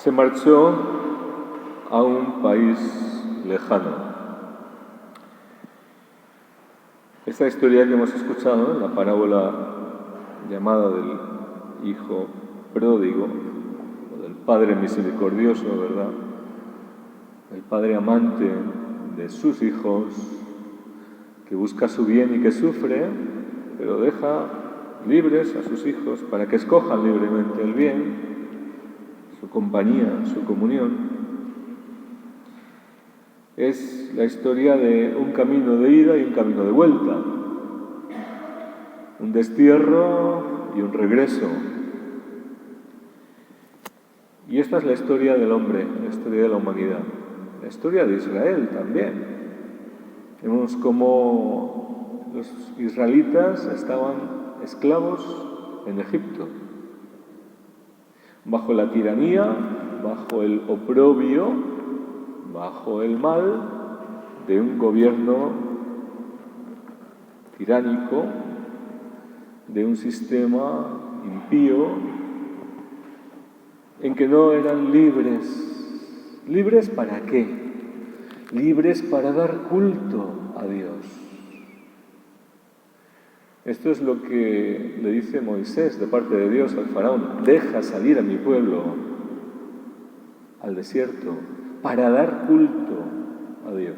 se marchó a un país lejano. Esta historia que hemos escuchado, la parábola llamada del hijo pródigo, o del padre misericordioso, ¿verdad? El padre amante de sus hijos, que busca su bien y que sufre, pero deja libres a sus hijos para que escojan libremente el bien, su compañía, su comunión. Es la historia de un camino de ida y un camino de vuelta, un destierro y un regreso. Y esta es la historia del hombre, la historia de la humanidad, la historia de Israel también. Vemos cómo los israelitas estaban esclavos en Egipto, bajo la tiranía, bajo el oprobio, bajo el mal de un gobierno tiránico, de un sistema impío, en que no eran libres. ¿Libres para qué? Libres para dar culto a Dios. Esto es lo que le dice Moisés de parte de Dios al faraón: deja salir a mi pueblo al desierto para dar culto a Dios.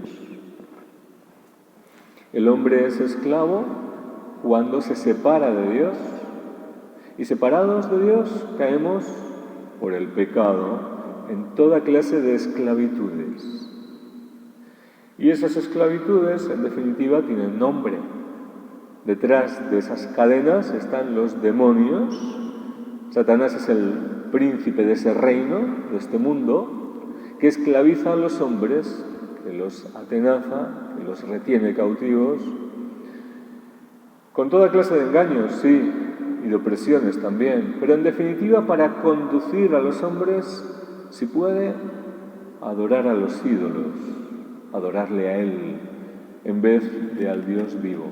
El hombre es esclavo cuando se separa de Dios, y separados de Dios caemos por el pecado en toda clase de esclavitudes. Y esas esclavitudes, en definitiva, tienen nombre. Detrás de esas cadenas están los demonios. Satanás es el príncipe de ese reino, de este mundo, que esclaviza a los hombres, que los atenaza, que los retiene cautivos, con toda clase de engaños, sí, y de opresiones también, pero en definitiva para conducir a los hombres, si puede, a adorar a los ídolos, adorarle a Él, en vez de al Dios vivo.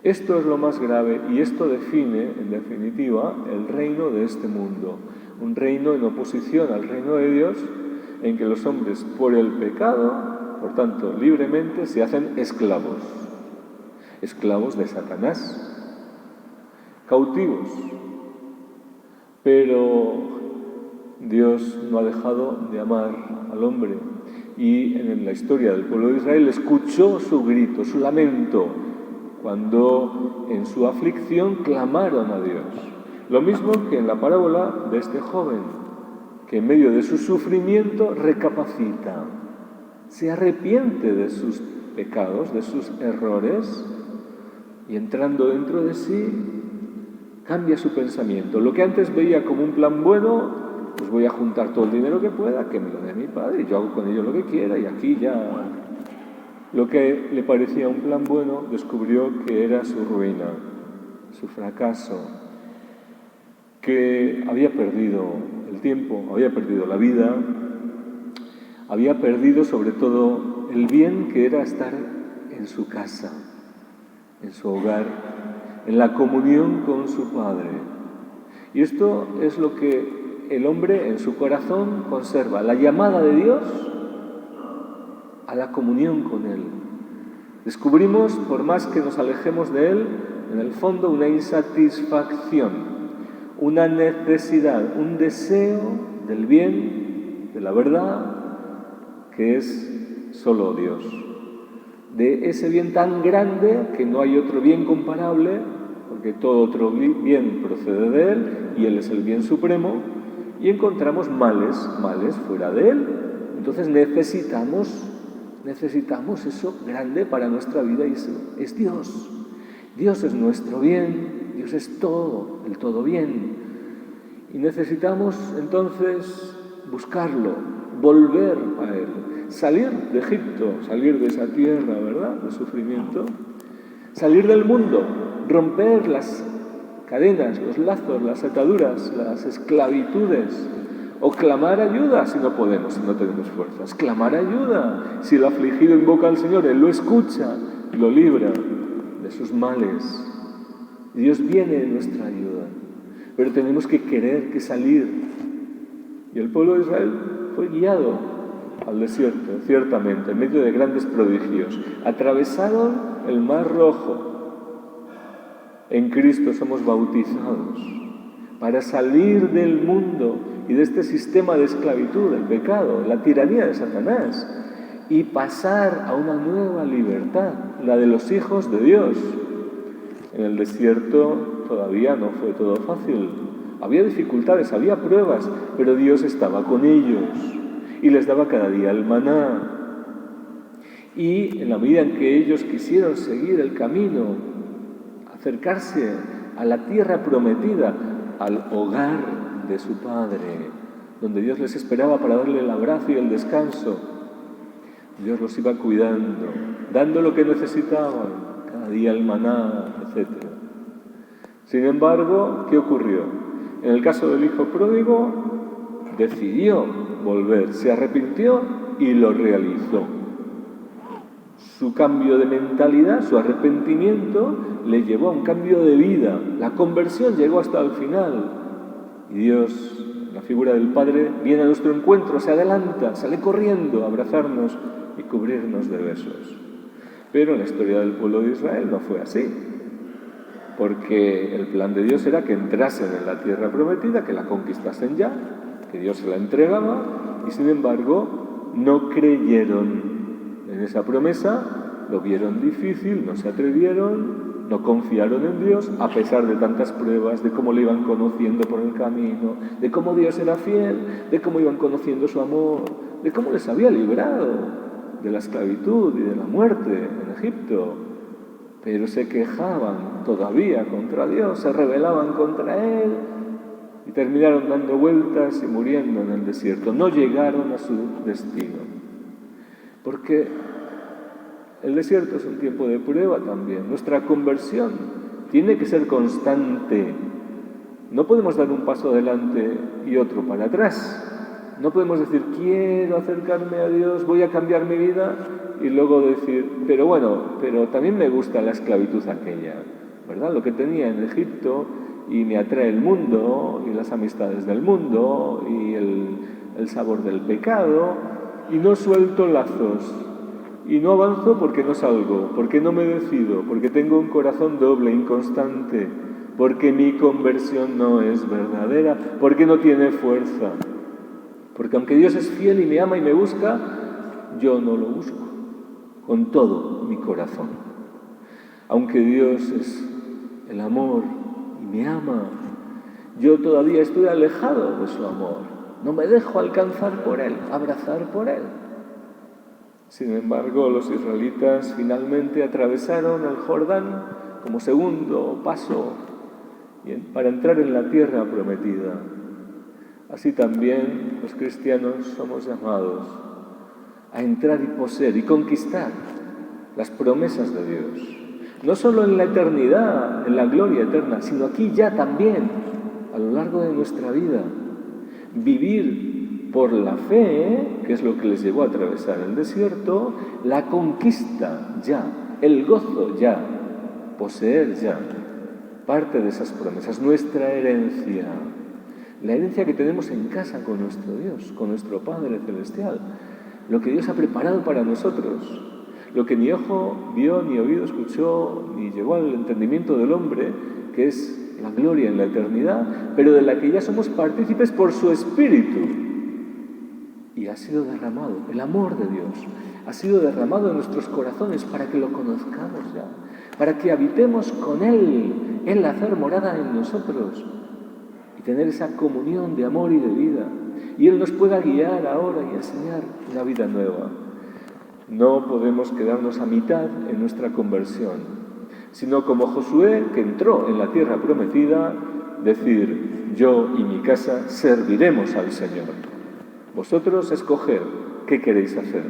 Esto es lo más grave y esto define, en definitiva, el reino de este mundo, un reino en oposición al reino de Dios, en que los hombres, por el pecado, por tanto, libremente, se hacen esclavos de Satanás, cautivos. Pero Dios no ha dejado de amar al hombre, y en la historia del pueblo de Israel escuchó su grito, su lamento, cuando en su aflicción clamaron a Dios. Lo mismo que en la parábola de este joven, que en medio de su sufrimiento recapacita, se arrepiente de sus pecados, de sus errores, y entrando dentro de sí, cambia su pensamiento. Lo que antes veía como un plan bueno, pues voy a juntar todo el dinero que pueda, que me lo dé mi padre, y yo hago con ello lo que quiera, y aquí ya... Lo que le parecía un plan bueno, descubrió que era su ruina, su fracaso, que había perdido el tiempo, había perdido la vida, había perdido sobre todo el bien que era estar en su casa, en su hogar, en la comunión con su Padre. Y esto es lo que el hombre en su corazón conserva, la llamada de Dios a la comunión con Él. Descubrimos, por más que nos alejemos de Él, en el fondo una insatisfacción, una necesidad, un deseo del bien, de la verdad, que es solo Dios. De ese bien tan grande que no hay otro bien comparable, porque todo otro bien procede de Él, y Él es el bien supremo, y encontramos males fuera de Él. Entonces necesitamos eso grande para nuestra vida, y eso es Dios. Dios es nuestro bien, Dios es todo, el todo bien. Y necesitamos entonces buscarlo, volver a Él, salir de Egipto, salir de esa tierra, ¿verdad?, de sufrimiento, salir del mundo, romper las cadenas, los lazos, las ataduras, las esclavitudes, o clamar ayuda si no podemos, si no tenemos fuerzas. Clamar ayuda. Si el afligido invoca al Señor, Él lo escucha, lo libra de sus males. Dios viene en nuestra ayuda. Pero tenemos que querer, que salir Y el pueblo de Israel fue guiado al desierto, ciertamente, en medio de grandes prodigios. Atravesaron el Mar Rojo. En Cristo somos bautizados para salir del mundo y de este sistema de esclavitud, del pecado, la tiranía de Satanás, y pasar a una nueva libertad, la de los hijos de Dios. En el desierto todavía no fue todo fácil. Había dificultades, había pruebas, pero Dios estaba con ellos y les daba cada día el maná. Y en la medida en que ellos quisieron seguir el camino, acercarse a la tierra prometida, al hogar de su Padre, donde Dios les esperaba para darle el abrazo y el descanso, Dios los iba cuidando, dando lo que necesitaban, cada día el maná, etc. Sin embargo, ¿qué ocurrió? En el caso del hijo pródigo, decidió volver, se arrepintió y lo realizó. Su cambio de mentalidad, su arrepentimiento, le llevó a un cambio de vida. La conversión llegó hasta el final. Y Dios, la figura del Padre, viene a nuestro encuentro, se adelanta, sale corriendo a abrazarnos y cubrirnos de besos. Pero en la historia del pueblo de Israel no fue así. Porque el plan de Dios era que entrasen en la tierra prometida, que la conquistasen ya, que Dios se la entregaba, y sin embargo no creyeron en esa promesa, lo vieron difícil, no se atrevieron, no confiaron en Dios, a pesar de tantas pruebas, de cómo le iban conociendo por el camino, de cómo Dios era fiel, de cómo iban conociendo su amor, de cómo les había librado de la esclavitud y de la muerte en Egipto. Pero se quejaban todavía contra Dios, se rebelaban contra Él y terminaron dando vueltas y muriendo en el desierto. No llegaron a su destino. Porque el desierto es un tiempo de prueba también. Nuestra conversión tiene que ser constante. No podemos dar un paso adelante y otro para atrás. No podemos decir, quiero acercarme a Dios, voy a cambiar mi vida, y luego decir, pero también me gusta la esclavitud aquella, ¿verdad? Lo que tenía en Egipto, y me atrae el mundo, y las amistades del mundo, y el sabor del pecado, y no suelto lazos, y no avanzo porque no salgo, porque no me decido, porque tengo un corazón doble, inconstante, porque mi conversión no es verdadera, porque no tiene fuerza. Porque aunque Dios es fiel y me ama y me busca, yo no lo busco con todo mi corazón. Aunque Dios es el amor y me ama, yo todavía estoy alejado de su amor. No me dejo alcanzar por Él, abrazar por Él. Sin embargo, los israelitas finalmente atravesaron el Jordán como segundo paso para entrar en la tierra prometida. Así también los cristianos somos llamados a entrar y poseer y conquistar las promesas de Dios. No solo en la eternidad, en la gloria eterna, sino aquí ya también, a lo largo de nuestra vida. Vivir por la fe, que es lo que les llevó a atravesar el desierto, la conquista ya, el gozo ya, poseer ya, parte de esas promesas, nuestra herencia. La herencia que tenemos en casa con nuestro Dios, con nuestro Padre Celestial. Lo que Dios ha preparado para nosotros. Lo que ni ojo vio, ni oído escuchó, ni llegó al entendimiento del hombre, que es la gloria en la eternidad, pero de la que ya somos partícipes por su Espíritu. Y ha sido derramado, el amor de Dios, ha sido derramado en nuestros corazones para que lo conozcamos ya, para que habitemos con Él, Él hacer morada en nosotros, tener esa comunión de amor y de vida, y Él nos pueda guiar ahora y enseñar una vida nueva. No podemos quedarnos a mitad en nuestra conversión, sino como Josué, que entró en la tierra prometida, decir, yo y mi casa serviremos al Señor. Vosotros escoged qué queréis hacer,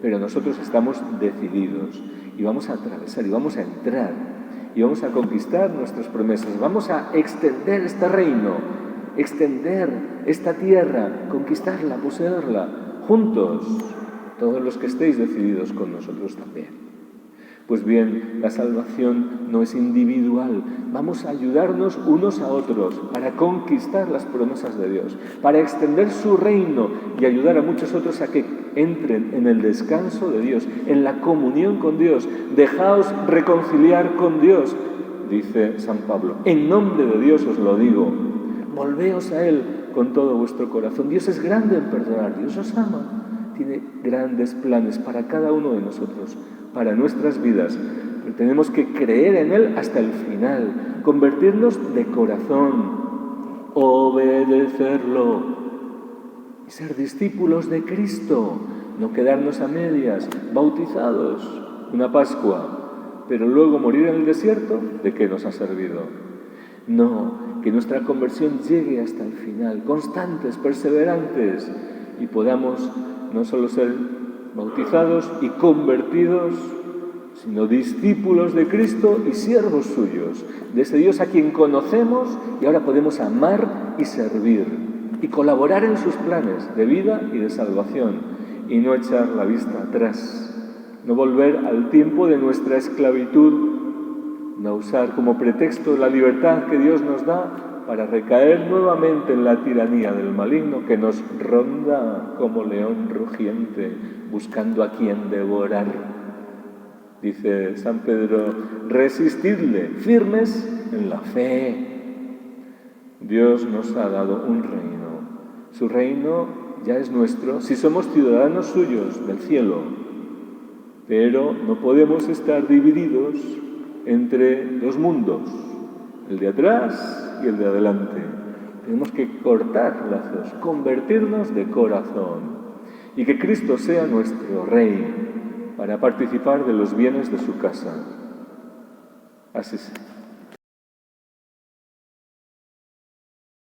pero nosotros estamos decididos, y vamos a atravesar, y vamos a entrar, y vamos a conquistar nuestras promesas. Vamos a extender este reino, extender esta tierra, conquistarla, poseerla, juntos, todos los que estéis decididos con nosotros también. Pues bien, la salvación no es individual. Vamos a ayudarnos unos a otros para conquistar las promesas de Dios, para extender su reino y ayudar a muchos otros a que entren en el descanso de Dios, en la comunión con Dios. Dejaos reconciliar con Dios, dice San Pablo. En nombre de Dios os lo digo. Volveos a Él con todo vuestro corazón. Dios es grande en perdonar. Dios os ama. Tiene grandes planes para cada uno de nosotros, para nuestras vidas. Pero tenemos que creer en Él hasta el final, convertirnos de corazón, obedecerlo y ser discípulos de Cristo, no quedarnos a medias, bautizados, una Pascua, pero luego morir en el desierto. ¿De qué nos ha servido? No, que nuestra conversión llegue hasta el final, constantes, perseverantes, y podamos no solo ser bautizados y convertidos, sino discípulos de Cristo y siervos suyos, de ese Dios a quien conocemos y ahora podemos amar y servir y colaborar en sus planes de vida y de salvación, y no echar la vista atrás, no volver al tiempo de nuestra esclavitud, no usar como pretexto la libertad que Dios nos da para recaer nuevamente en la tiranía del maligno que nos ronda como león rugiente, buscando a quien devorar. Dice San Pedro, resistidle, firmes en la fe. Dios nos ha dado un reino. Su reino ya es nuestro si somos ciudadanos suyos del cielo. Pero no podemos estar divididos entre dos mundos, el de atrás y el de adelante. Tenemos que cortar lazos, convertirnos de corazón y que Cristo sea nuestro Rey para participar de los bienes de su casa. Así sea.